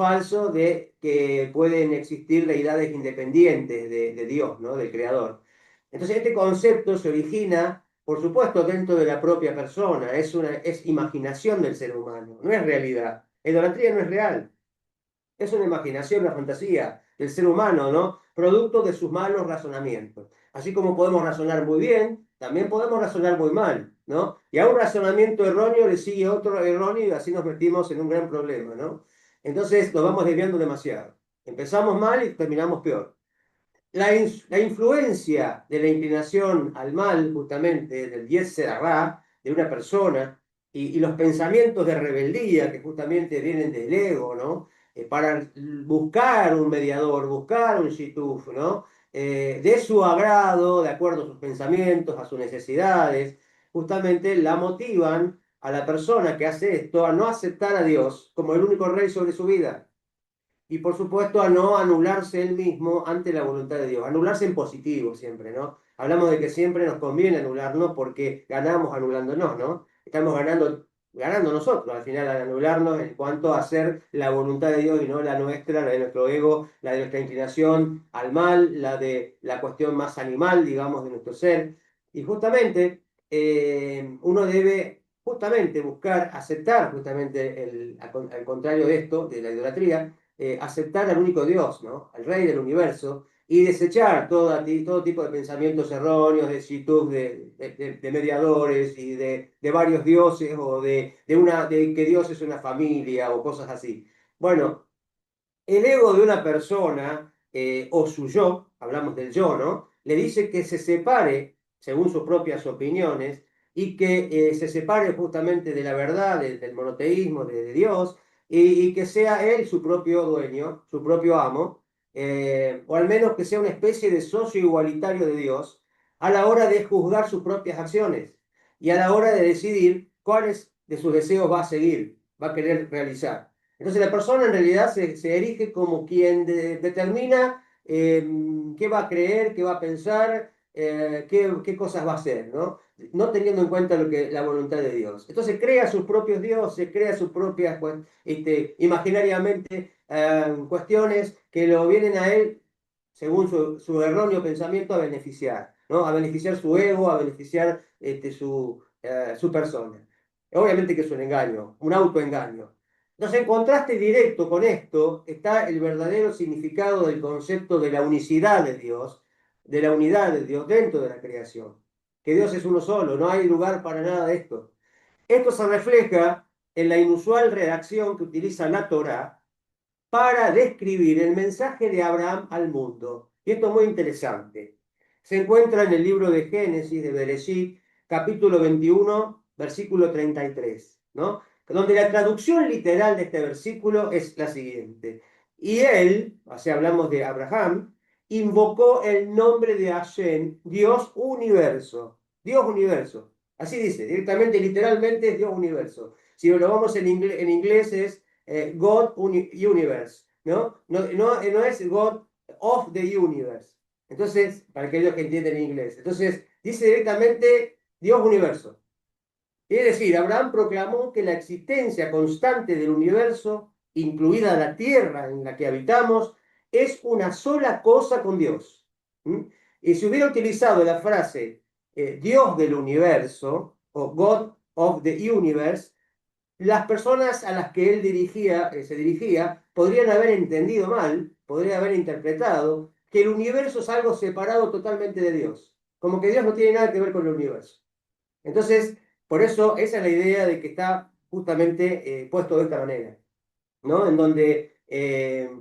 falso de que pueden existir deidades independientes de Dios, ¿no? Del Creador. Entonces este concepto se origina, por supuesto, dentro de la propia persona, es imaginación del ser humano, no es realidad. La idolatría no es real, es una imaginación, una fantasía del ser humano, ¿no? Producto de sus malos razonamientos. Así como podemos razonar muy bien, también podemos razonar muy mal, ¿no? Y a un razonamiento erróneo le sigue otro erróneo y así nos metimos en un gran problema, ¿no? Entonces nos vamos desviando demasiado. Empezamos mal y terminamos peor. La influencia de la inclinación al mal, justamente, del Yetzer Hará, de una persona, y los pensamientos de rebeldía que justamente vienen del ego, ¿no? Para buscar un mediador, buscar un shituf, ¿no? De su agrado, de acuerdo a sus pensamientos, a sus necesidades, justamente la motivan a la persona que hace esto a no aceptar a Dios como el único rey sobre su vida y por supuesto a no anularse él mismo ante la voluntad de Dios, anularse en positivo siempre, ¿no? Hablamos de que siempre nos conviene anularnos porque ganamos anulándonos, ¿no? Estamos ganando nosotros al final al anularnos en cuanto a hacer la voluntad de Dios y no la nuestra, la de nuestro ego, la de nuestra inclinación al mal, la de la cuestión más animal, digamos, de nuestro ser. Y justamente uno debe justamente buscar, aceptar justamente al contrario de esto, de la idolatría, aceptar al único Dios, ¿no? Al Rey del universo, y desechar todo tipo de pensamientos erróneos, de shituf, de mediadores y de varios dioses o de que Dios es una familia o cosas así. Bueno, el ego de una persona o su yo, hablamos del yo, ¿no? Le dice que se separe, según sus propias opiniones, y que se separe justamente de la verdad, del monoteísmo, de Dios, y que sea él su propio dueño, su propio amo, o al menos que sea una especie de socio igualitario de Dios a la hora de juzgar sus propias acciones y a la hora de decidir cuáles de sus deseos va a seguir, va a querer realizar. Entonces la persona en realidad se erige como quien determina qué va a creer, qué va a pensar, qué cosas va a hacer, ¿no? No teniendo en cuenta la voluntad de Dios. Entonces crea sus propios dioses, crea sus propias, pues, imaginariamente, cuestiones que lo vienen a él, según su erróneo pensamiento, a beneficiar, ¿no? A beneficiar su ego, a beneficiar su persona. Obviamente que es un engaño, un autoengaño. Entonces, en contraste directo con esto está el verdadero significado del concepto de la unicidad de Dios, de la unidad de Dios dentro de la creación. Que Dios es uno solo, no hay lugar para nada de esto. Esto se refleja en la inusual redacción que utiliza la Torá para describir el mensaje de Abraham al mundo. Y esto es muy interesante. Se encuentra en el libro de Génesis, de Bereshit, capítulo 21, versículo 33, ¿no? Donde la traducción literal de este versículo es la siguiente. Y él, o sea, hablamos de Abraham, invocó el nombre de Hashem, Dios universo. Dios universo. Así dice, directamente, literalmente es Dios universo. Si lo vamos en inglés es God Universe, ¿no? No es God of the Universe. Entonces, para aquellos que entienden inglés. Entonces, dice directamente Dios universo. Es decir, Abraham proclamó que la existencia constante del universo, incluida la tierra en la que habitamos, es una sola cosa con Dios. ¿Mm? Y si hubiera utilizado la frase Dios del universo o God of the Universe, las personas a las que él se dirigía podrían haber entendido mal, podrían haber interpretado que el universo es algo separado totalmente de Dios, como que Dios no tiene nada que ver con el universo. Entonces, por eso esa es la idea de que está justamente puesto de esta manera, ¿no? En donde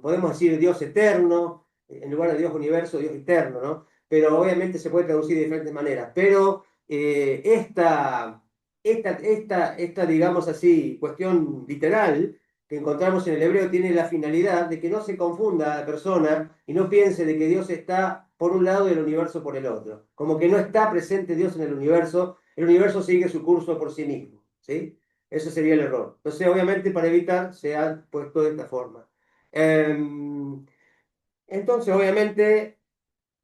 podemos decir Dios eterno, en lugar de Dios universo, Dios eterno, ¿no? Pero obviamente se puede traducir de diferentes maneras. Pero esta, digamos así, cuestión literal que encontramos en el hebreo tiene la finalidad de que no se confunda a la persona y no piense de que Dios está por un lado y el universo por el otro. Como que no está presente Dios en el universo sigue su curso por sí mismo, ¿sí? Ese sería el error. Entonces, obviamente, para evitar, se ha puesto de esta forma. Entonces, obviamente,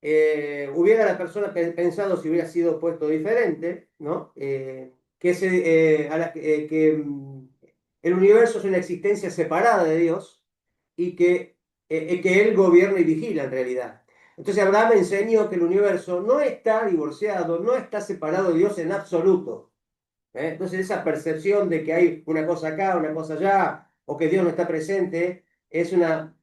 hubiera la persona pensado si hubiera sido puesto diferente, ¿no? Que el universo es una existencia separada de Dios y que Él gobierna y vigila en realidad. Entonces Abraham enseñó que el universo no está divorciado, no está separado de Dios en absoluto. Entonces esa percepción de que hay una cosa acá, una cosa allá, o que Dios no está presente, es una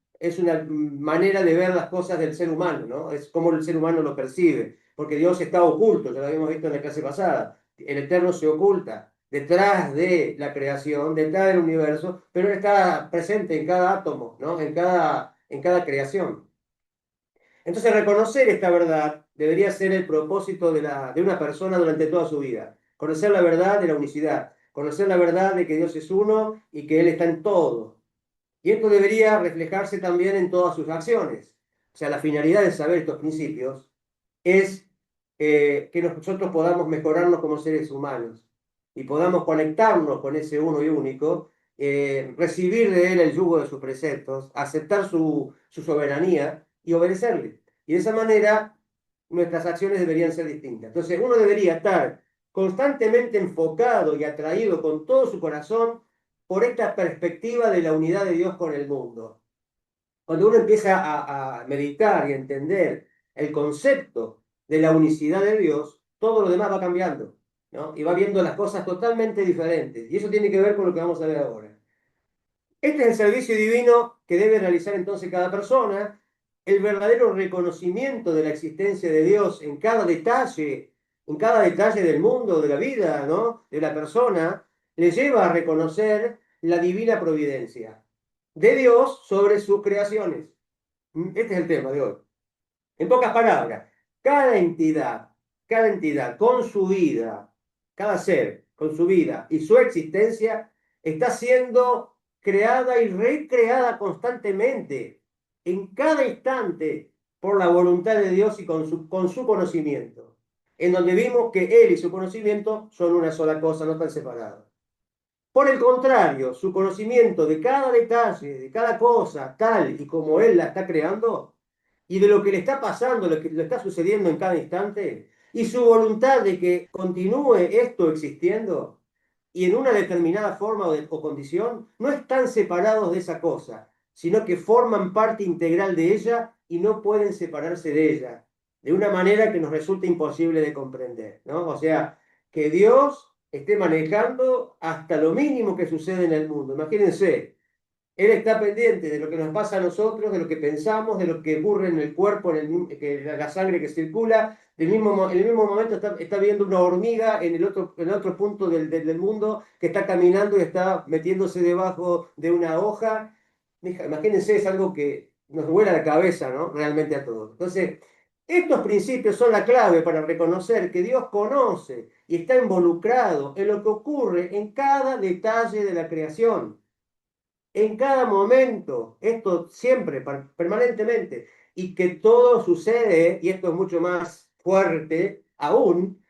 manera de ver las cosas del ser humano, ¿no? Es como el ser humano lo percibe, porque Dios está oculto, ya lo habíamos visto en la clase pasada. El Eterno se oculta detrás de la creación, detrás del universo, pero Él está presente en cada átomo, ¿no? En cada creación. Entonces, reconocer esta verdad debería ser el propósito de una persona durante toda su vida. Conocer la verdad de la unicidad, conocer la verdad de que Dios es uno y que Él está en todo. Y esto debería reflejarse también en todas sus acciones. O sea, la finalidad de saber estos principios es que nosotros podamos mejorarnos como seres humanos y podamos conectarnos con ese uno y único, recibir de Él el yugo de sus preceptos, aceptar su soberanía y obedecerle. Y de esa manera nuestras acciones deberían ser distintas. Entonces uno debería estar constantemente enfocado y atraído con todo su corazón por esta perspectiva de la unidad de Dios con el mundo. Cuando uno empieza a meditar y a entender el concepto de la unicidad de Dios, todo lo demás va cambiando, ¿no? Y va viendo las cosas totalmente diferentes. Y eso tiene que ver con lo que vamos a ver ahora. Este es el servicio divino que debe realizar entonces cada persona, el verdadero reconocimiento de la existencia de Dios en cada detalle del mundo, de la vida, ¿no? De la persona, le lleva a reconocer la divina providencia de Dios sobre sus creaciones. Este es el tema de hoy. En pocas palabras, cada entidad con su vida, cada ser con su vida y su existencia está siendo creada y recreada constantemente, en cada instante, por la voluntad de Dios y con su conocimiento, en donde vimos que Él y su conocimiento son una sola cosa, no están separados. Por el contrario, su conocimiento de cada detalle, de cada cosa, tal y como Él la está creando, y de lo que le está pasando, lo que le está sucediendo en cada instante, y su voluntad de que continúe esto existiendo, y en una determinada forma o condición, no están separados de esa cosa, sino que forman parte integral de ella y no pueden separarse de ella, de una manera que nos resulta imposible de comprender, ¿no? O sea, que Dios esté manejando hasta lo mínimo que sucede en el mundo. Imagínense, Él está pendiente de lo que nos pasa a nosotros, de lo que pensamos, de lo que ocurre en el cuerpo, la sangre que circula. En el mismo momento está viendo una hormiga en el otro punto del mundo que está caminando y está metiéndose debajo de una hoja. Imagínense, es algo que nos vuela la cabeza, ¿no? Realmente a todos. Entonces, estos principios son la clave para reconocer que Dios conoce y está involucrado en lo que ocurre en cada detalle de la creación, en cada momento, esto siempre, permanentemente, y que todo sucede, y esto es mucho más fuerte aún,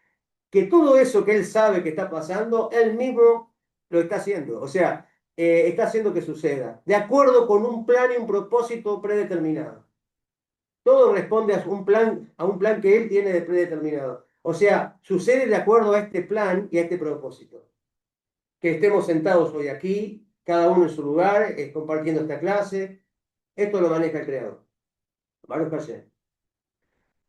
que todo eso que Él sabe que está pasando, Él mismo lo está haciendo. O sea, está haciendo que suceda, de acuerdo con un plan y un propósito predeterminado. Todo responde a un plan que Él tiene de predeterminado. O sea, sucede de acuerdo a este plan y a este propósito. Que estemos sentados hoy aquí, cada uno en su lugar, compartiendo esta clase, esto lo maneja el Creador. Baruch Hashem.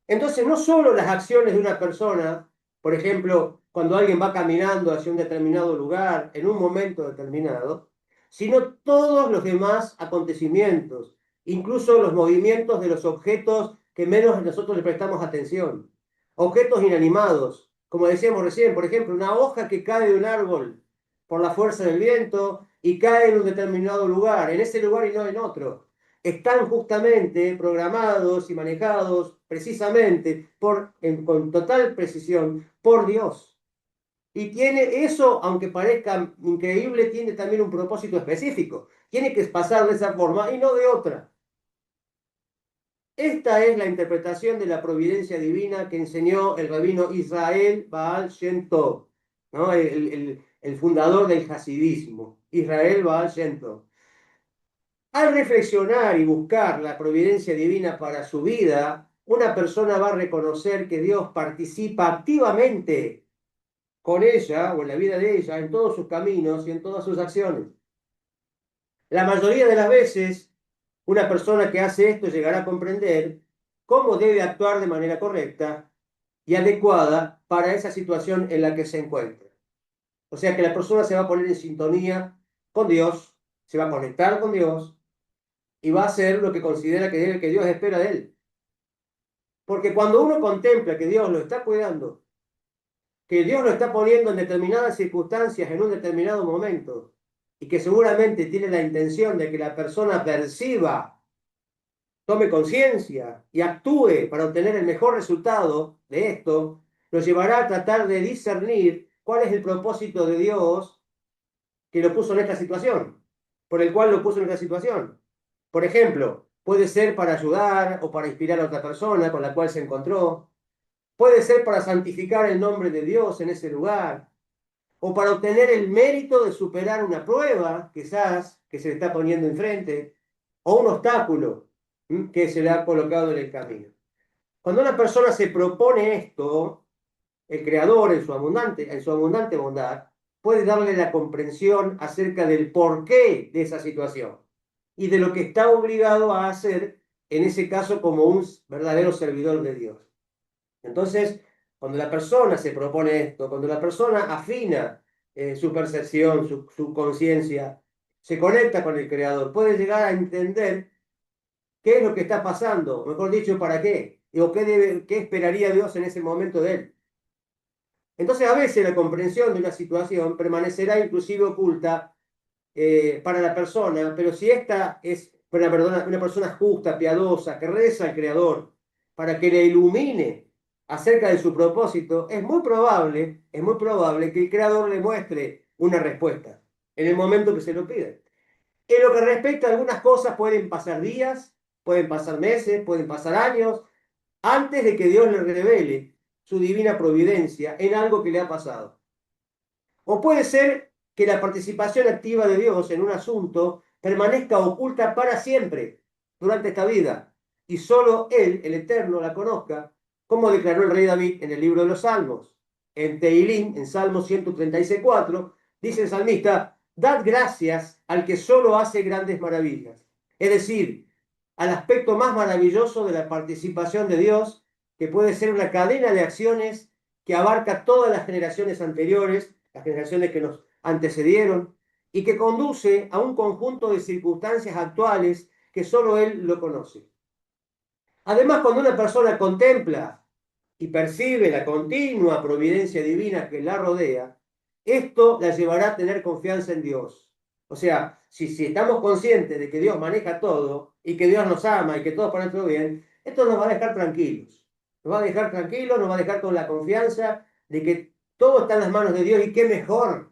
Entonces, no solo las acciones de una persona, por ejemplo, cuando alguien va caminando hacia un determinado lugar, en un momento determinado, sino todos los demás acontecimientos, incluso los movimientos de los objetos que menos nosotros le prestamos atención. Objetos inanimados, como decíamos recién, por ejemplo, una hoja que cae de un árbol por la fuerza del viento y cae en un determinado lugar, en ese lugar y no en otro, están justamente programados y manejados precisamente con total precisión por Dios. Y tiene eso, aunque parezca increíble, tiene también un propósito específico. Tiene que pasar de esa forma y no de otra. Esta es la interpretación de la providencia divina que enseñó el rabino Israel Baal Shem Tov, ¿no? El fundador del hasidismo, Israel Baal Shem Tov. Al reflexionar y buscar la providencia divina para su vida, una persona va a reconocer que Dios participa activamente con ella o en la vida de ella, en todos sus caminos y en todas sus acciones. La mayoría de las veces Una persona que hace esto llegará a comprender cómo debe actuar de manera correcta y adecuada para esa situación en la que se encuentra. O sea que la persona se va a poner en sintonía con Dios, se va a conectar con Dios y va a hacer lo que considera que Dios espera de él. Porque cuando uno contempla que Dios lo está cuidando, que Dios lo está poniendo en determinadas circunstancias en un determinado momento, y que seguramente tiene la intención de que la persona perciba, tome conciencia y actúe para obtener el mejor resultado de esto, lo llevará a tratar de discernir cuál es el propósito de Dios que lo puso en esta situación, por el cual lo puso en esta situación. Por ejemplo, puede ser para ayudar o para inspirar a otra persona con la cual se encontró, puede ser para santificar el nombre de Dios en ese lugar, o para obtener el mérito de superar una prueba, quizás, que se le está poniendo enfrente, o un obstáculo que se le ha colocado en el camino. Cuando una persona se propone esto, el Creador en su abundante bondad, puede darle la comprensión acerca del porqué de esa situación y de lo que está obligado a hacer, en ese caso, como un verdadero servidor de Dios. Entonces, cuando la persona se propone esto, cuando la persona afina su percepción, su conciencia, se conecta con el Creador, puede llegar a entender qué es lo que está pasando, mejor dicho, para qué, o qué esperaría Dios en ese momento de él. Entonces, a veces la comprensión de una situación permanecerá inclusive oculta para la persona, pero si esta es una persona justa, piadosa, que reza al Creador para que le ilumine acerca de su propósito, es muy probable que el Creador le muestre una respuesta en el momento que se lo pide. En lo que respecta a algunas cosas, pueden pasar días, pueden pasar meses, pueden pasar años, antes de que Dios le revele su divina providencia en algo que le ha pasado. O puede ser que la participación activa de Dios en un asunto permanezca oculta para siempre durante esta vida y solo Él, el Eterno, la conozca, como declaró el rey David en el libro de los Salmos. En Tehilim, en Salmo 136:4, dice el salmista: dad gracias al que solo hace grandes maravillas. Es decir, al aspecto más maravilloso de la participación de Dios, que puede ser una cadena de acciones que abarca todas las generaciones anteriores, las generaciones que nos antecedieron, y que conduce a un conjunto de circunstancias actuales que solo Él lo conoce. Además, cuando una persona contempla y percibe la continua providencia divina que la rodea, esto la llevará a tener confianza en Dios. O sea, si estamos conscientes de que Dios maneja todo y que Dios nos ama y que todo es para nuestro bien, esto nos va a dejar tranquilos. Nos va a dejar tranquilos, nos va a dejar con la confianza de que todo está en las manos de Dios y qué mejor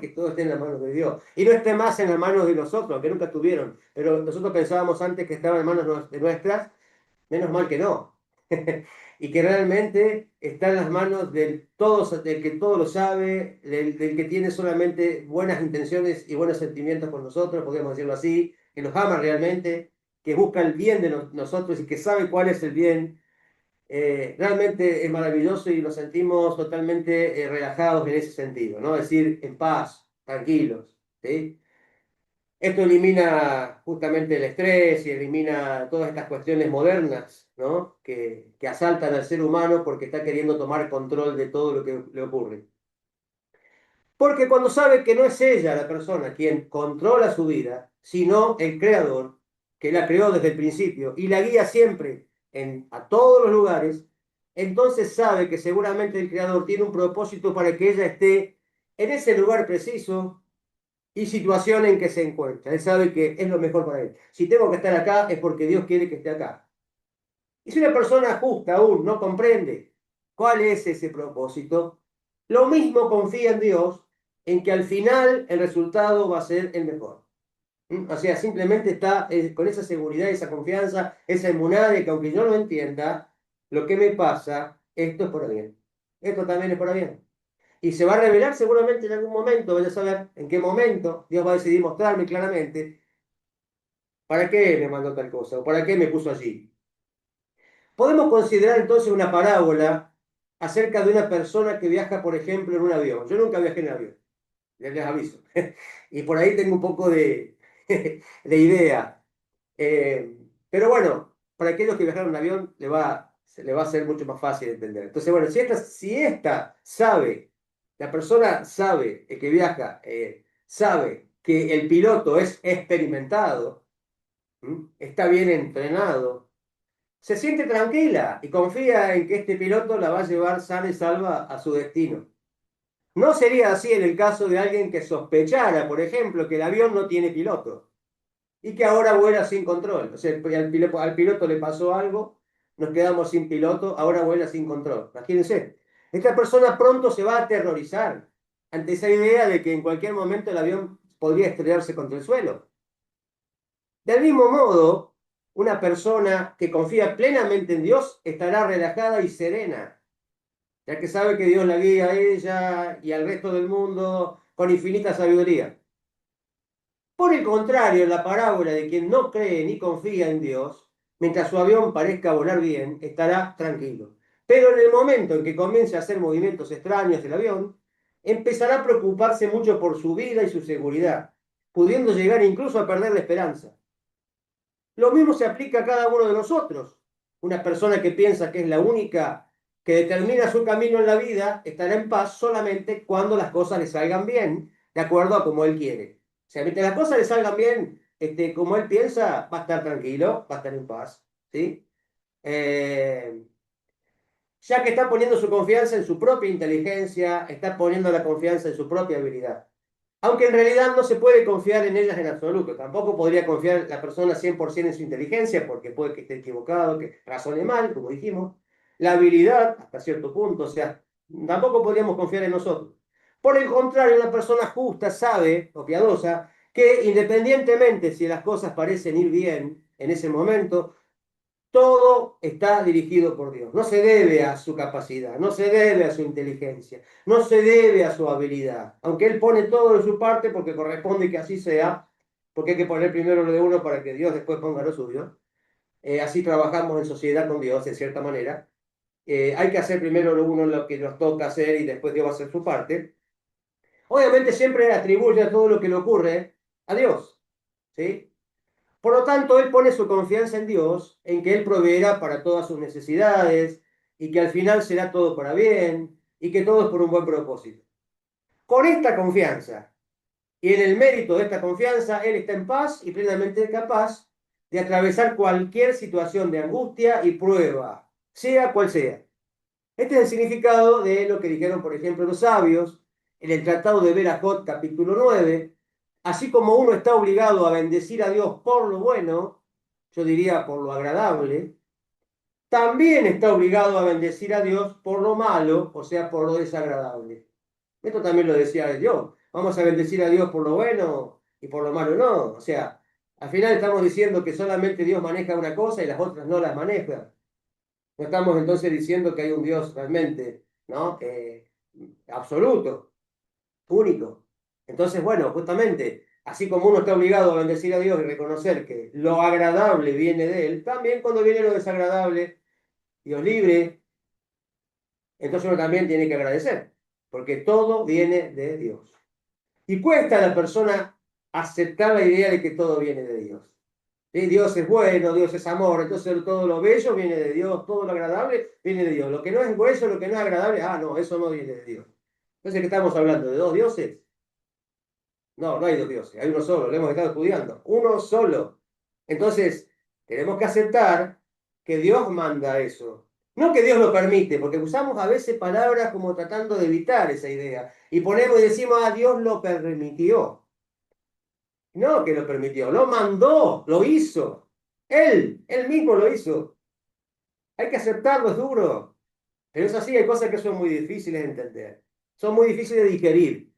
que todo esté en las manos de Dios. Y no esté más en las manos de nosotros, que nunca estuvieron, pero nosotros pensábamos antes que estaba en manos de nuestras. Menos mal que no. Y que realmente está en las manos del que todo lo sabe, del que tiene solamente buenas intenciones y buenos sentimientos con nosotros, podríamos decirlo así, que nos ama realmente, que busca el bien de nosotros y que sabe cuál es el bien. Realmente es maravilloso y nos sentimos totalmente relajados en ese sentido, ¿no? Es decir, en paz, tranquilos, ¿sí? Esto elimina justamente el estrés y elimina todas estas cuestiones modernas, ¿no? Que asaltan al ser humano porque está queriendo tomar control de todo lo que le ocurre. Porque cuando sabe que no es ella la persona quien controla su vida, sino el creador, que la creó desde el principio y la guía siempre a todos los lugares, entonces sabe que seguramente el creador tiene un propósito para que ella esté en ese lugar preciso y situación en que se encuentra. Él sabe que es lo mejor para él. Si tengo que estar acá es porque Dios quiere que esté acá. Y si una persona justa aún no comprende cuál es ese propósito, lo mismo confía en Dios en que al final el resultado va a ser el mejor. O sea, simplemente está con esa seguridad, esa confianza, esa emuná de que aunque yo no entienda lo que me pasa, esto es por bien. Esto también es por bien. Y se va a revelar seguramente en algún momento, voy a saber en qué momento Dios va a decidir mostrarme claramente para qué me mandó tal cosa o para qué me puso allí. Podemos considerar entonces una parábola acerca de una persona que viaja, por ejemplo, en un avión. Yo nunca viajé en avión, les aviso. Y por ahí tengo un poco de idea. Pero bueno, para aquellos que viajaron en avión se le va a ser mucho más fácil de entender. Entonces, bueno, si esta sabe, la persona sabe, el que viaja, sabe que el piloto es experimentado, está bien entrenado, se siente tranquila y confía en que este piloto la va a llevar sana y salva a su destino. No sería así en el caso de alguien que sospechara, por ejemplo, que el avión no tiene piloto y que ahora vuela sin control. O sea, al piloto le pasó algo, nos quedamos sin piloto, ahora vuela sin control. Imagínense, esta persona pronto se va a aterrorizar ante esa idea de que en cualquier momento el avión podría estrellarse contra el suelo. Del mismo modo, una persona que confía plenamente en Dios estará relajada y serena, ya que sabe que Dios la guía a ella y al resto del mundo con infinita sabiduría. Por el contrario, la parábola de quien no cree ni confía en Dios, mientras su avión parezca volar bien, estará tranquilo. Pero en el momento en que comience a hacer movimientos extraños el avión, empezará a preocuparse mucho por su vida y su seguridad, pudiendo llegar incluso a perder la esperanza. Lo mismo se aplica a cada uno de nosotros. Una persona que piensa que es la única que determina su camino en la vida estará en paz solamente cuando las cosas le salgan bien, de acuerdo a como él quiere. O sea, mientras las cosas le salgan bien, como él piensa, va a estar tranquilo, va a estar en paz. ¿Sí? Eh, ya que está poniendo su confianza en su propia inteligencia, está poniendo la confianza en su propia habilidad. Aunque en realidad no se puede confiar en ellas en absoluto. Tampoco podría confiar la persona 100% en su inteligencia, porque puede que esté equivocado, que razone mal, como dijimos. La habilidad, hasta cierto punto, o sea, tampoco podríamos confiar en nosotros. Por el contrario, una persona justa sabe, o piadosa, que independientemente si las cosas parecen ir bien en ese momento, todo está dirigido por Dios. No se debe a su capacidad, no se debe a su inteligencia, no se debe a su habilidad. Aunque Él pone todo de su parte porque corresponde que así sea, porque hay que poner primero lo de uno para que Dios después ponga lo suyo. Así trabajamos en sociedad con Dios, de cierta manera. Hay que hacer primero lo uno lo que nos toca hacer y después Dios va a hacer su parte. Obviamente siempre atribuye a todo lo que le ocurre a Dios, ¿sí? Por lo tanto, él pone su confianza en Dios, en que Él proveerá para todas sus necesidades y que al final será todo para bien y que todo es por un buen propósito. Con esta confianza y en el mérito de esta confianza, Él está en paz y plenamente capaz de atravesar cualquier situación de angustia y prueba, sea cual sea. Este es el significado de lo que dijeron, por ejemplo, los sabios en el Tratado de Berajot, capítulo 9. Así como uno está obligado a bendecir a Dios por lo bueno, yo diría por lo agradable, también está obligado a bendecir a Dios por lo malo, o sea, por lo desagradable. Esto también lo decía Dios. Vamos a bendecir a Dios por lo bueno y por lo malo no. O sea, al final estamos diciendo que solamente Dios maneja una cosa y las otras no las maneja. No estamos entonces diciendo que hay un Dios realmente, ¿no? Absoluto, único. Entonces, bueno, justamente, así como uno está obligado a bendecir a Dios y reconocer que lo agradable viene de Él, también cuando viene lo desagradable, Dios libre, entonces uno también tiene que agradecer, porque todo viene de Dios. Y cuesta a la persona aceptar la idea de que todo viene de Dios. ¿Sí? Dios es bueno, Dios es amor, entonces todo lo bello viene de Dios, todo lo agradable viene de Dios. Lo que no es bello, lo que no es agradable, no, eso no viene de Dios. Entonces, ¿qué estamos hablando? ¿De dos dioses? No, no hay dos dioses, hay uno solo, lo hemos estado estudiando, uno solo. Entonces, tenemos que aceptar que Dios manda eso. No que Dios lo permite, porque usamos a veces palabras como tratando de evitar esa idea. Y ponemos y decimos, Dios lo permitió. No que lo permitió, lo mandó, lo hizo. Él mismo lo hizo. Hay que aceptarlo, es duro. Pero es así, hay cosas que son muy difíciles de entender. Son muy difíciles de digerir.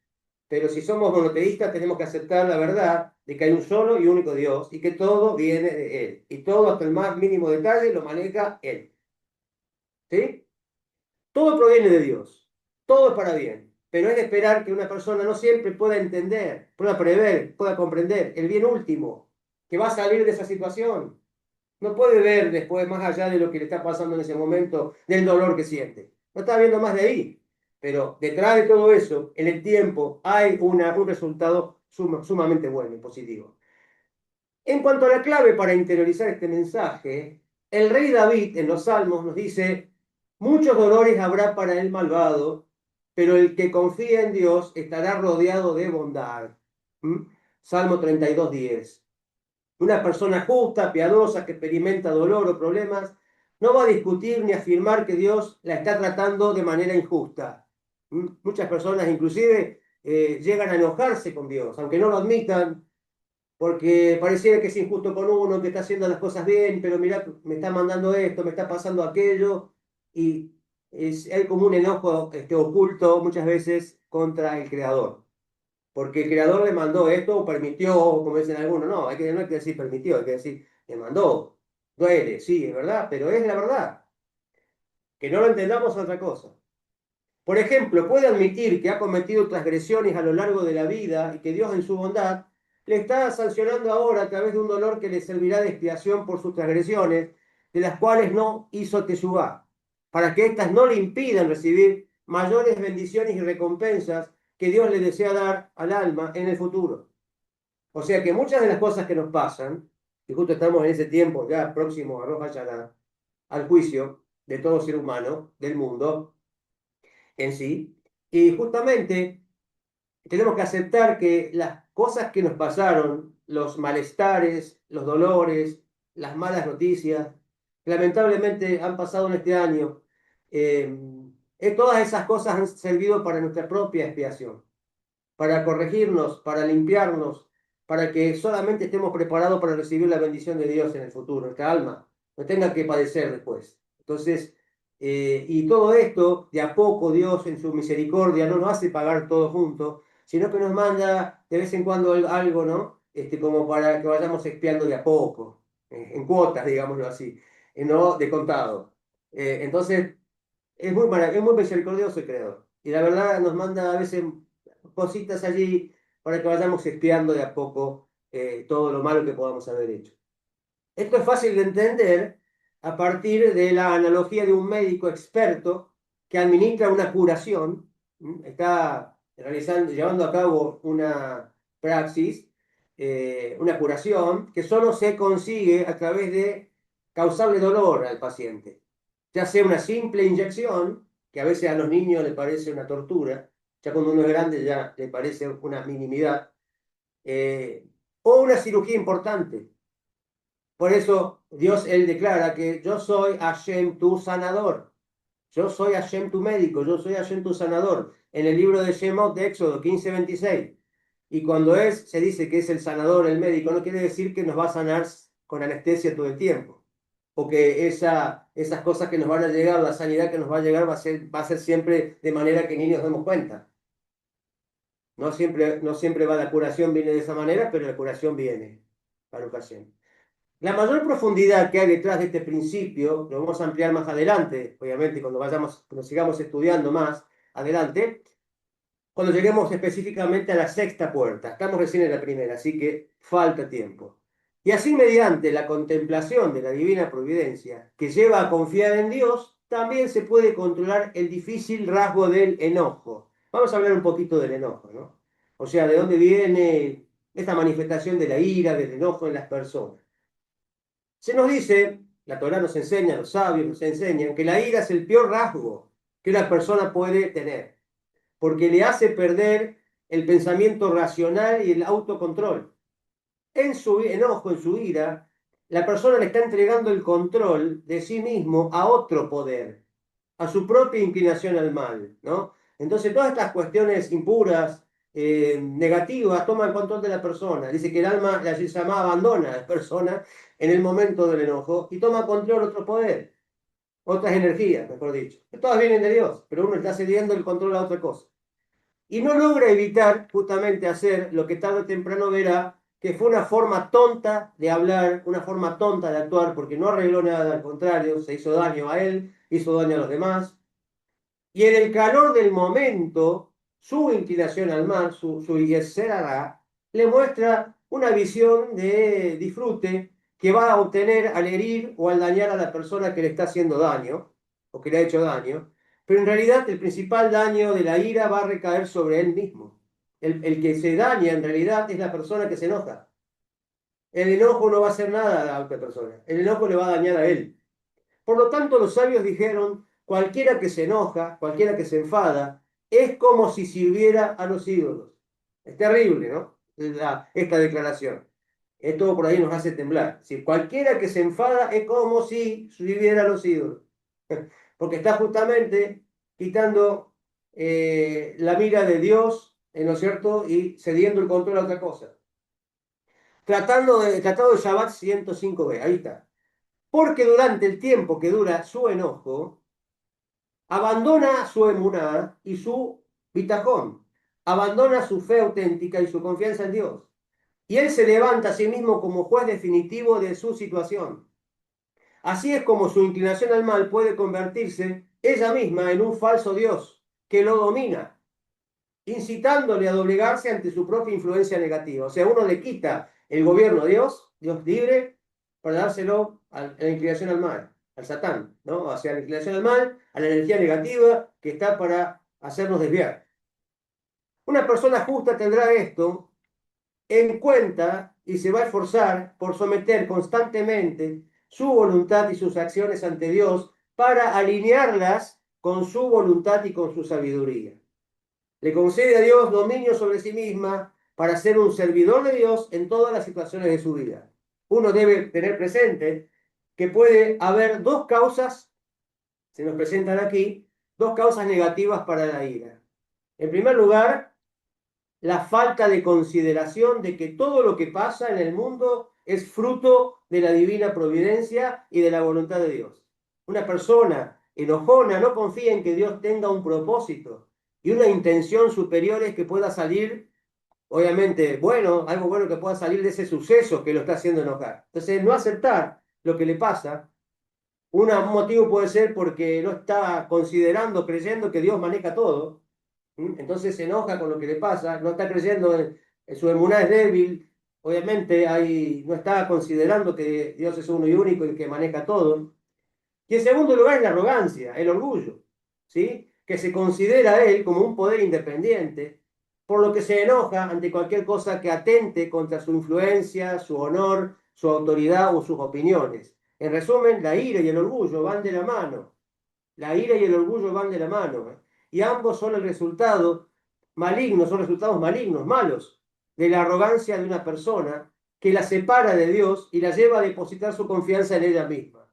Pero si somos monoteístas, tenemos que aceptar la verdad de que hay un solo y único Dios y que todo viene de Él. Y todo, hasta el más mínimo detalle, lo maneja Él. ¿Sí? Todo proviene de Dios. Todo es para bien. Pero es de esperar que una persona no siempre pueda entender, pueda prever, pueda comprender el bien último, que va a salir de esa situación. No puede ver después más allá de lo que le está pasando en ese momento, del dolor que siente. No está viendo más de ahí. Pero detrás de todo eso, en el tiempo, hay un resultado sumamente bueno y positivo. En cuanto a la clave para interiorizar este mensaje, el rey David en los Salmos nos dice, muchos dolores habrá para el malvado, pero el que confía en Dios estará rodeado de bondad. ¿Mm? Salmo 32:10. Una persona justa, piadosa, que experimenta dolor o problemas, no va a discutir ni afirmar que Dios la está tratando de manera injusta. Muchas personas inclusive llegan a enojarse con Dios, aunque no lo admitan, porque pareciera que es injusto con uno, que está haciendo las cosas bien, pero mirá, me está mandando esto, me está pasando aquello, y hay como un enojo oculto muchas veces contra el Creador, porque el Creador le mandó esto o permitió, como dicen algunos, no hay que decir permitió, hay que decir, le mandó. Duele, sí, es verdad, pero es la verdad. Que no lo entendamos es otra cosa. Por ejemplo, puede admitir que ha cometido transgresiones a lo largo de la vida y que Dios en su bondad le está sancionando ahora a través de un dolor que le servirá de expiación por sus transgresiones, de las cuales no hizo teshuvá, para que éstas no le impidan recibir mayores bendiciones y recompensas que Dios le desea dar al alma en el futuro. O sea que muchas de las cosas que nos pasan, y justo estamos en ese tiempo ya próximo a Rosh Hashanah, al juicio de todo ser humano del mundo en sí, y justamente tenemos que aceptar que las cosas que nos pasaron, los malestares, los dolores, las malas noticias, que lamentablemente han pasado en este año, todas esas cosas han servido para nuestra propia expiación, para corregirnos, para limpiarnos, para que solamente estemos preparados para recibir la bendición de Dios en el futuro, nuestra alma no tenga que padecer después. Entonces, y todo esto, de a poco Dios en su misericordia no nos hace pagar todo junto, sino que nos manda de vez en cuando algo, ¿no? Como para que vayamos expiando de a poco, en cuotas, digámoslo así, no de contado. Entonces, es muy misericordioso el Creador. Y la verdad nos manda a veces cositas allí para que vayamos espiando de a poco todo lo malo que podamos haber hecho. Esto es fácil de entender a partir de la analogía de un médico experto que administra una curación, está realizando, llevando a cabo una praxis, una curación que solo se consigue a través de causarle dolor al paciente, ya sea una simple inyección, que a veces a los niños les parece una tortura, ya cuando uno es grande ya le parece una minimidad, eh, o una cirugía importante. Por eso Dios, Él declara que yo soy Hashem tu sanador, yo soy Hashem tu médico, yo soy Hashem tu sanador, en el libro de Shemot de Éxodo 15:26. Y cuando se dice que es el sanador, el médico, no quiere decir que nos va a sanar con anestesia todo el tiempo, o que esas cosas que nos van a llegar, la sanidad que nos va a llegar va a ser siempre de manera que ni nos demos cuenta. No siempre la curación viene de esa manera, pero la curación viene para ocasión. La mayor profundidad que hay detrás de este principio, lo vamos a ampliar más adelante, obviamente, cuando sigamos estudiando más adelante, cuando lleguemos específicamente a la sexta puerta. Estamos recién en la primera, así que falta tiempo. Y así, mediante la contemplación de la divina providencia, que lleva a confiar en Dios, también se puede controlar el difícil rasgo del enojo. Vamos a hablar un poquito del enojo, ¿no? O sea, de dónde viene esta manifestación de la ira, del enojo en las personas. Se nos dice, la Torá nos enseña, los sabios nos enseñan, que la ira es el peor rasgo que una persona puede tener, porque le hace perder el pensamiento racional y el autocontrol. En su enojo, en su ira, la persona le está entregando el control de sí mismo a otro poder, a su propia inclinación al mal, ¿no? Entonces, todas estas cuestiones impuras, negativas, toman control de la persona. Dice que el alma, la llama abandona a la persona en el momento del enojo y toma control otro poder, otras energías, mejor dicho. Todas vienen de Dios, pero uno está cediendo el control a otra cosa. Y no logra evitar justamente hacer lo que tarde o temprano verá que fue una forma tonta de hablar, una forma tonta de actuar, porque no arregló nada, al contrario, se hizo daño a él, hizo daño a los demás. Y en el calor del momento, su inclinación al mal, su yeserara, le muestra una visión de disfrute que va a obtener al herir o al dañar a la persona que le está haciendo daño, o que le ha hecho daño. Pero en realidad el principal daño de la ira va a recaer sobre él mismo. El que se daña en realidad es la persona que se enoja. el enojo no va a hacer nada a la otra persona. El enojo le va a dañar a él. Por lo tanto, los sabios dijeron, cualquiera que se enoja, cualquiera que se enfada, es como si sirviera a los ídolos. Es terrible, ¿no? Esta declaración. Esto por ahí nos hace temblar. Si cualquiera que se enfada es como si sirviera a los ídolos. Porque está justamente quitando la mira de Dios, ¿no es cierto? Y cediendo el control a otra cosa. Tratado de Shabbat 105b, ahí está. Porque durante el tiempo que dura su enojo, abandona su emuná y su bitajón, abandona su fe auténtica y su confianza en Dios. Y él se levanta a sí mismo como juez definitivo de su situación. Así es como su inclinación al mal puede convertirse ella misma en un falso Dios que lo domina, incitándole a doblegarse ante su propia influencia negativa. O sea, uno le quita el gobierno a Dios, Dios libre, para dárselo a la inclinación al mal, al Satán, ¿no? O sea, la inclinación al mal, a la energía negativa que está para hacernos desviar. Una persona justa tendrá esto en cuenta y se va a esforzar por someter constantemente su voluntad y sus acciones ante Dios para alinearlas con su voluntad y con su sabiduría. Le concede a Dios dominio sobre sí misma para ser un servidor de Dios en todas las situaciones de su vida. Uno debe tener presente que puede haber dos causas, se nos presentan aquí, dos causas negativas para la ira. En primer lugar, la falta de consideración de que todo lo que pasa en el mundo es fruto de la divina providencia y de la voluntad de Dios. Una persona enojona no confía en que Dios tenga un propósito y una intención superiores que pueda salir, obviamente, bueno, algo bueno que pueda salir de ese suceso que lo está haciendo enojar. Entonces, no aceptar lo que le pasa, un motivo puede ser porque no está considerando, creyendo que Dios maneja todo. Entonces se enoja con lo que le pasa, no está creyendo en su emuná es débil, obviamente ahí no está considerando que Dios es uno y único y que maneja todo. Y en segundo lugar es la arrogancia, el orgullo, ¿sí? Que se considera a él como un poder independiente, por lo que se enoja ante cualquier cosa que atente contra su influencia, su honor, su autoridad o sus opiniones. En resumen, la ira y el orgullo van de la mano. La ira y el orgullo van de la mano, ¿eh? Y ambos son el resultado maligno, son resultados malignos, malos, de la arrogancia de una persona que la separa de Dios y la lleva a depositar su confianza en ella misma.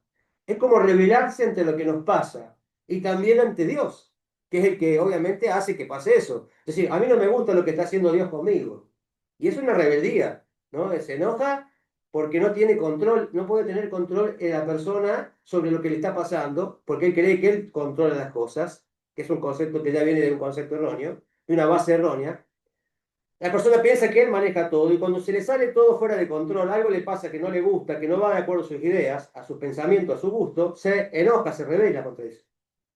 Es como rebelarse ante lo que nos pasa y también ante Dios, que es el que obviamente hace que pase eso. Es decir, a mí no me gusta lo que está haciendo Dios conmigo. Y es una rebeldía, ¿no? Se enoja porque no tiene control, no puede tener control en la persona sobre lo que le está pasando, porque él cree que él controla las cosas, que es un concepto que ya viene de un concepto erróneo, de una base errónea. La persona piensa que él maneja todo y cuando se le sale todo fuera de control, algo le pasa que no le gusta, que no va de acuerdo a sus ideas, a sus pensamientos, a su gusto, se enoja, se revela contra eso.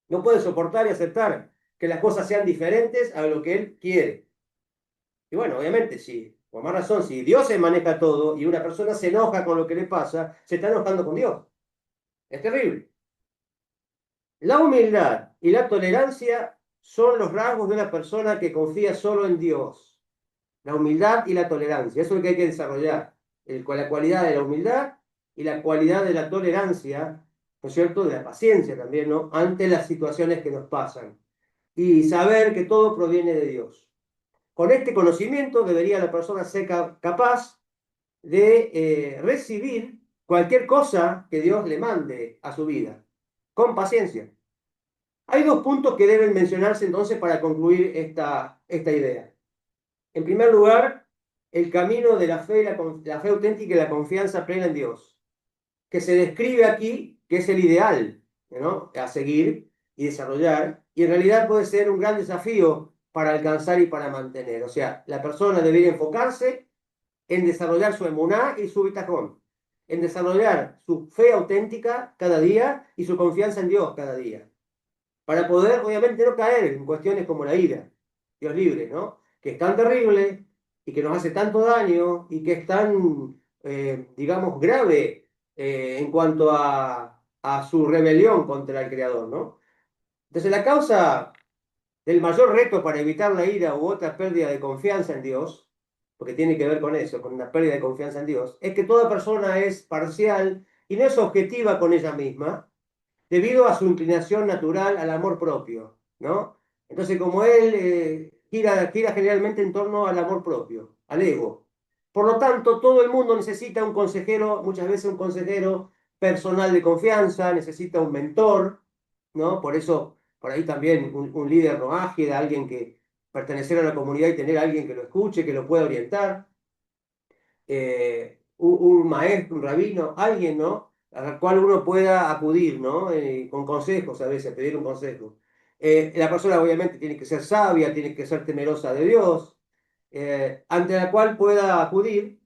No puede soportar y aceptar que las cosas sean diferentes a lo que él quiere. Y bueno, obviamente, sí, por más razón, si Dios se maneja todo y una persona se enoja con lo que le pasa, se está enojando con Dios. Es terrible. La humildad y la tolerancia son los rasgos de una persona que confía solo en Dios. La humildad y la tolerancia, eso es lo que hay que desarrollar. La cualidad de la humildad y la cualidad de la tolerancia, ¿no es cierto? De la paciencia también, ¿no? Ante las situaciones que nos pasan. Y saber que todo proviene de Dios. Con este conocimiento debería la persona ser capaz de recibir cualquier cosa que Dios le mande a su vida, con paciencia. Hay dos puntos que deben mencionarse entonces para concluir esta idea. En primer lugar, el camino de la fe, la fe auténtica y la confianza plena en Dios, que se describe aquí, que es el ideal, ¿no? A seguir y desarrollar, y en realidad puede ser un gran desafío para alcanzar y para mantener. O sea, la persona debería enfocarse en desarrollar su emuná y su bitajón, en desarrollar su fe auténtica cada día y su confianza en Dios cada día para poder, obviamente, no caer en cuestiones como la ira, Dios libre, ¿no? Que es tan terrible y que nos hace tanto daño y que es tan, digamos, grave en cuanto a su rebelión contra el Creador, ¿no? Entonces, la causa del mayor reto para evitar la ira u otra pérdida de confianza en Dios porque tiene que ver con eso, con una pérdida de confianza en Dios, es que toda persona es parcial y no es objetiva con ella misma, debido a su inclinación natural al amor propio, ¿no? Entonces, como él gira generalmente en torno al amor propio, al ego. Por lo tanto, todo el mundo necesita un consejero, muchas veces un consejero personal de confianza, necesita un mentor, ¿no? Por eso, por ahí también un líder no ágil, alguien que pertenecer a la comunidad y tener a alguien que lo escuche, que lo pueda orientar, un maestro, un rabino, alguien, ¿no? Al cual uno pueda acudir, ¿no? Con consejos a veces, pedir un consejo. La persona obviamente tiene que ser sabia, tiene que ser temerosa de Dios, ante la cual pueda acudir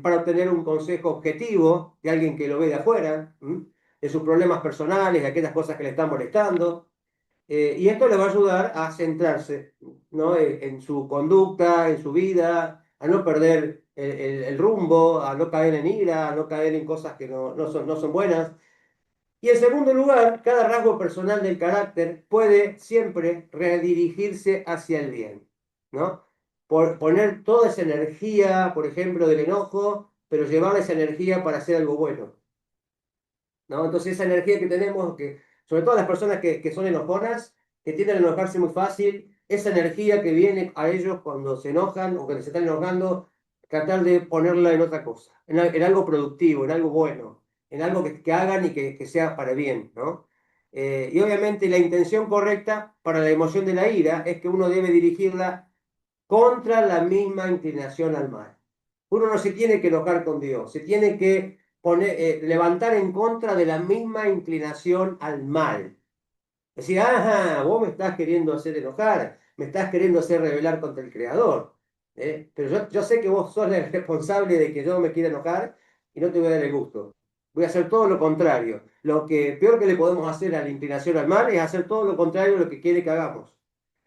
para obtener un consejo objetivo de alguien que lo ve de afuera, ¿m? De sus problemas personales, de aquellas cosas que le están molestando. Y esto le va a ayudar a centrarse, ¿no? En su conducta, en su vida, a no perder el rumbo, a no caer en ira, a no caer en cosas que no son buenas. Y en segundo lugar, cada rasgo personal del carácter puede siempre redirigirse hacia el bien, ¿no? Por poner toda esa energía, por ejemplo, del enojo, pero llevar esa energía para hacer algo bueno, ¿no? Entonces esa energía que tenemos, que, sobre todo las personas que son enojonas, que tienden a enojarse muy fácil, esa energía que viene a ellos cuando se enojan o cuando se están enojando, tratar de ponerla en otra cosa, en algo productivo, en algo bueno, en algo que hagan y que sea para bien, ¿no? Y obviamente la intención correcta para la emoción de la ira es que uno debe dirigirla contra la misma inclinación al mal. Uno no se tiene que enojar con Dios, se tiene que levantar en contra de la misma inclinación al mal. Decir, ajá, vos me estás queriendo hacer enojar, me estás queriendo hacer rebelar contra el Creador. Pero yo sé que vos sos el responsable de que yo me quiera enojar y no te voy a dar el gusto. Voy a hacer todo lo contrario. Lo que peor que le podemos hacer a la inclinación al mal es hacer todo lo contrario de lo que quiere que hagamos.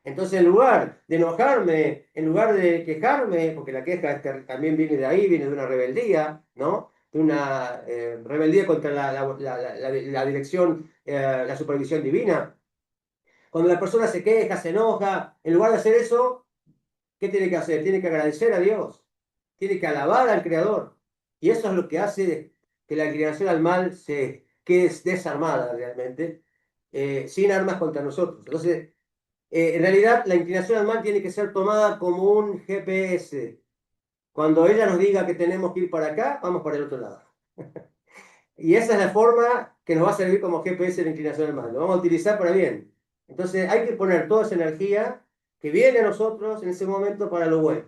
Entonces, en lugar de enojarme, en lugar de quejarme, porque la queja también viene de ahí, viene de una rebeldía, ¿no? De una rebeldía contra la dirección, la supervisión divina. Cuando la persona se queja, se enoja, en lugar de hacer eso, ¿qué tiene que hacer? Tiene que agradecer a Dios, tiene que alabar al Creador. Y eso es lo que hace que la inclinación al mal se quede desarmada realmente, sin armas contra nosotros. Entonces, en realidad, la inclinación al mal tiene que ser tomada como un GPS. Cuando ella nos diga que tenemos que ir para acá, vamos para el otro lado. Y esa es la forma que nos va a servir como GPS la inclinación al mal. Lo vamos a utilizar para bien. Entonces hay que poner toda esa energía que viene a nosotros en ese momento para lo bueno.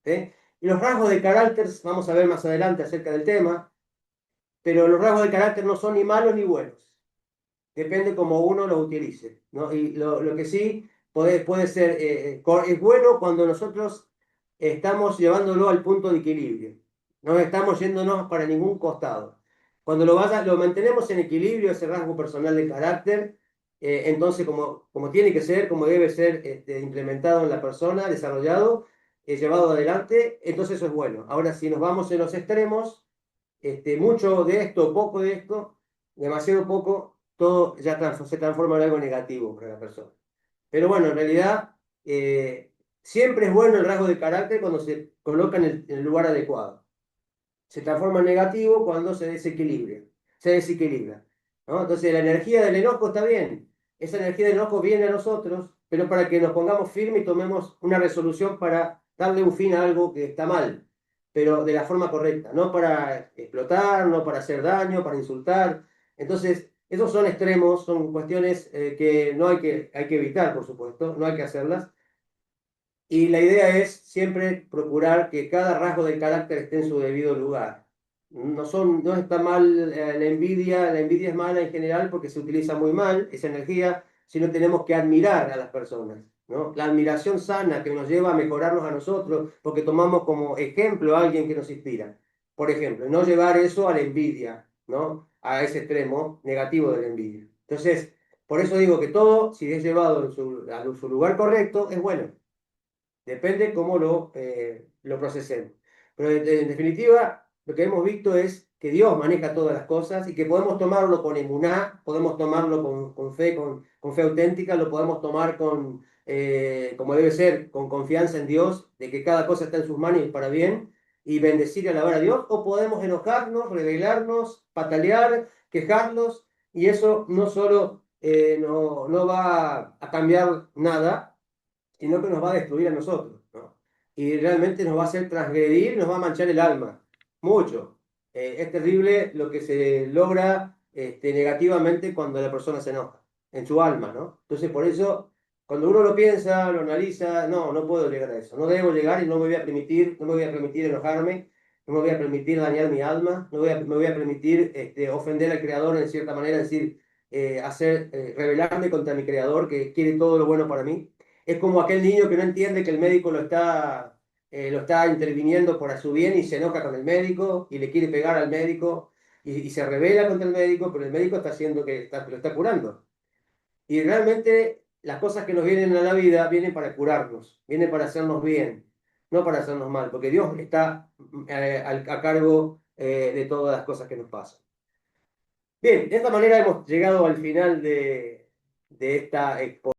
¿Sí? Y los rasgos de carácter, vamos a ver más adelante acerca del tema, pero los rasgos de carácter no son ni malos ni buenos. Depende cómo uno lo utilice, ¿no? Y lo que sí puede ser, es bueno cuando nosotros estamos llevándolo al punto de equilibrio. No estamos yéndonos para ningún costado. Cuando lo mantenemos en equilibrio, ese rasgo personal de carácter, entonces como tiene que ser, como debe ser implementado en la persona, desarrollado, llevado adelante, entonces eso es bueno. Ahora, si nos vamos en los extremos, mucho de esto, poco de esto, demasiado poco, todo ya se transforma en algo negativo para la persona. Pero bueno, en realidad, siempre es bueno el rasgo de carácter cuando se coloca en el lugar adecuado. Se transforma en negativo cuando se desequilibra, ¿no? Entonces la energía del enojo está bien. Esa energía del enojo viene a nosotros, pero para que nos pongamos firmes y tomemos una resolución para darle un fin a algo que está mal, pero de la forma correcta, no para explotar, no para hacer daño, para insultar. Entonces, esos son extremos, son cuestiones que no hay que evitar, por supuesto, no hay que hacerlas. Y la idea es siempre procurar que cada rasgo del carácter esté en su debido lugar. No está mal la envidia es mala en general porque se utiliza muy mal esa energía, sino tenemos que admirar a las personas, ¿no? La admiración sana que nos lleva a mejorarnos a nosotros porque tomamos como ejemplo a alguien que nos inspira. Por ejemplo, no llevar eso a la envidia, ¿no? A ese extremo negativo de la envidia. Entonces, por eso digo que todo, si es llevado a su lugar correcto, es bueno. Depende cómo lo procesemos. Pero en definitiva, lo que hemos visto es que Dios maneja todas las cosas y que podemos tomarlo con emuná, podemos tomarlo con fe, con fe auténtica, lo podemos tomar como debe ser, con confianza en Dios, de que cada cosa está en sus manos y para bien, y bendecir y alabar a Dios, o podemos enojarnos, rebelarnos, patalear, quejarnos, y eso no solo no va a cambiar nada, sino que nos va a destruir a nosotros, ¿no? Y realmente nos va a hacer transgredir, nos va a manchar el alma, mucho. Es terrible lo que se logra negativamente cuando la persona se enoja, en su alma, ¿no? Entonces, por eso, cuando uno lo piensa, lo analiza, no puedo llegar a eso, no debo llegar y no me voy a permitir, no me voy a permitir enojarme, no me voy a permitir dañar mi alma, no me voy a permitir ofender al Creador en cierta manera, es decir, rebelarme contra mi Creador que quiere todo lo bueno para mí. Es como aquel niño que no entiende que el médico lo está interviniendo para su bien y se enoja con el médico y le quiere pegar al médico y se rebela contra el médico, pero el médico está haciendo lo está curando. Y realmente las cosas que nos vienen a la vida vienen para curarnos, vienen para hacernos bien, no para hacernos mal, porque Dios está a cargo de todas las cosas que nos pasan. Bien, de esta manera hemos llegado al final de esta exposición.